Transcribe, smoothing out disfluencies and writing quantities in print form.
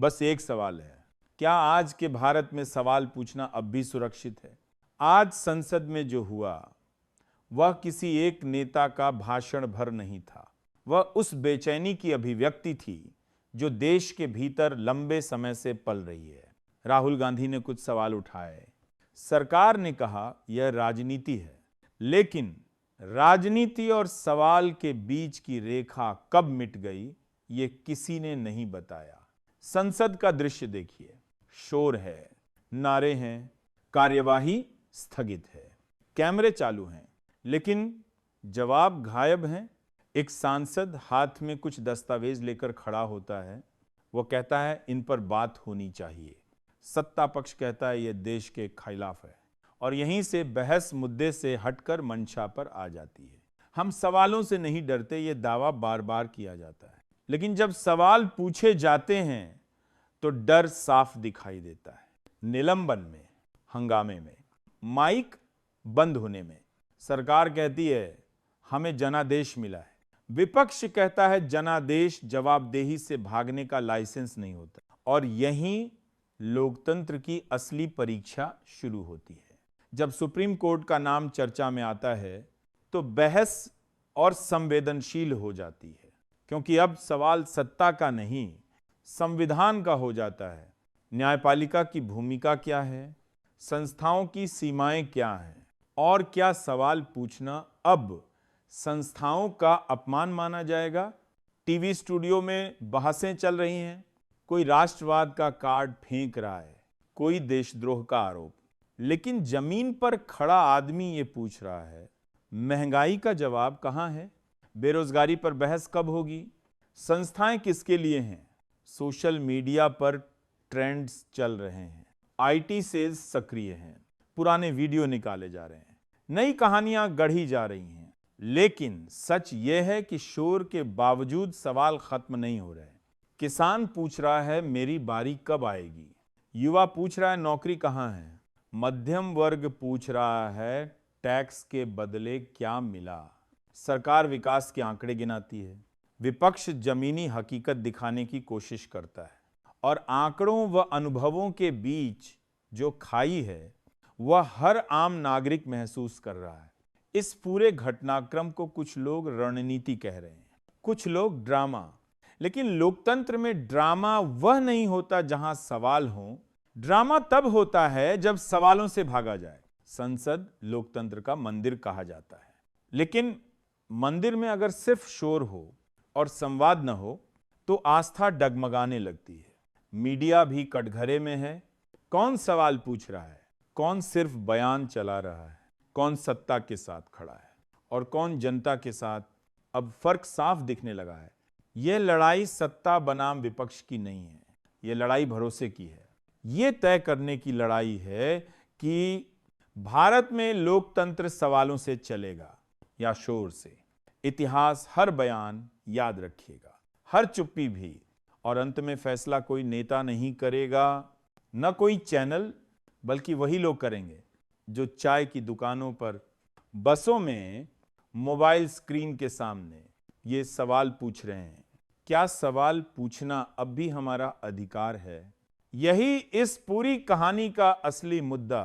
बस एक सवाल है, क्या आज के भारत में सवाल पूछना अब भी सुरक्षित है? आज संसद में जो हुआ वह किसी एक नेता का भाषण भर नहीं था, वह उस बेचैनी की अभिव्यक्ति थी जो देश के भीतर लंबे समय से पल रही है। राहुल गांधी ने कुछ सवाल उठाए, सरकार ने कहा यह राजनीति है, लेकिन राजनीति और सवाल के बीच की रेखा कब मिट गई ये किसी ने नहीं बताया। संसद का दृश्य देखिए, शोर है, नारे हैं, कार्यवाही स्थगित है, कैमरे चालू हैं, लेकिन जवाब गायब हैं। एक सांसद हाथ में कुछ दस्तावेज लेकर खड़ा होता है, वो कहता है इन पर बात होनी चाहिए। सत्ता पक्ष कहता है यह देश के खिलाफ है, और यहीं से बहस मुद्दे से हटकर मंशा पर आ जाती है। हम सवालों से नहीं डरते, ये दावा बार बार किया जाता है, लेकिन जब सवाल पूछे जाते हैं तो डर साफ दिखाई देता है। निलंबन में, हंगामे में, माइक बंद होने में। सरकार कहती है हमें जनादेश मिला है, विपक्ष कहता है जनादेश जवाबदेही से भागने का लाइसेंस नहीं होता, और यहीं लोकतंत्र की असली परीक्षा शुरू होती है। जब सुप्रीम कोर्ट का नाम चर्चा में आता है तो बहस और संवेदनशील हो जाती है, क्योंकि अब सवाल सत्ता का नहीं, संविधान का हो जाता है। न्यायपालिका की भूमिका क्या है, संस्थाओं की सीमाएं क्या हैं, और क्या सवाल पूछना अब संस्थाओं का अपमान माना जाएगा? टीवी स्टूडियो में बहसें चल रही हैं, कोई राष्ट्रवाद का कार्ड फेंक रहा है, कोई देशद्रोह का आरोप, लेकिन जमीन पर खड़ा आदमी ये पूछ रहा है महंगाई का जवाब कहां है, बेरोजगारी पर बहस कब होगी, संस्थाएं किसके लिए हैं? सोशल मीडिया पर ट्रेंड्स चल रहे हैं, आईटी सेल्स सक्रिय हैं, पुराने वीडियो निकाले जा रहे हैं, नई कहानियां गढ़ी जा रही हैं, लेकिन सच यह है कि शोर के बावजूद सवाल खत्म नहीं हो रहे। किसान पूछ रहा है मेरी बारी कब आएगी, युवा पूछ रहा है नौकरी कहां है, मध्यम वर्ग पूछ रहा है टैक्स के बदले क्या मिला, सरकार विकास के आंकड़े गिनाती है, विपक्ष जमीनी हकीकत दिखाने की कोशिश करता है, और आंकड़ों व अनुभवों के बीच जो खाई है वह हर आम नागरिक महसूस कर रहा है। इस पूरे घटनाक्रम को कुछ लोग रणनीति कह रहे हैं, कुछ लोग ड्रामा, लेकिन लोकतंत्र में ड्रामा वह नहीं होता जहां सवाल हो, ड्रामा तब होता है जब सवालों से भागा जाए। संसद लोकतंत्र का मंदिर कहा जाता है, लेकिन मंदिर में अगर सिर्फ शोर हो और संवाद न हो तो आस्था डगमगाने लगती है। मीडिया भी कटघरे में है, कौन सवाल पूछ रहा है, कौन सिर्फ बयान चला रहा है, कौन सत्ता के साथ खड़ा है और कौन जनता के साथ। अब फर्क साफ दिखने लगा है। यह लड़ाई सत्ता बनाम विपक्ष की नहीं है, यह लड़ाई भरोसे की है। यह तय करने की लड़ाई है कि भारत में लोकतंत्र सवालों से चलेगा या शोर से। इतिहास हर बयान याद रखिएगा, हर चुप्पी भी, और अंत में फैसला कोई नेता नहीं करेगा, न कोई चैनल, बल्कि वही लोग करेंगे जो चाय की दुकानों पर, बसों में, मोबाइल स्क्रीन के सामने ये सवाल पूछ रहे हैं। क्या सवाल पूछना अब भी हमारा अधिकार है? यही इस पूरी कहानी का असली मुद्दा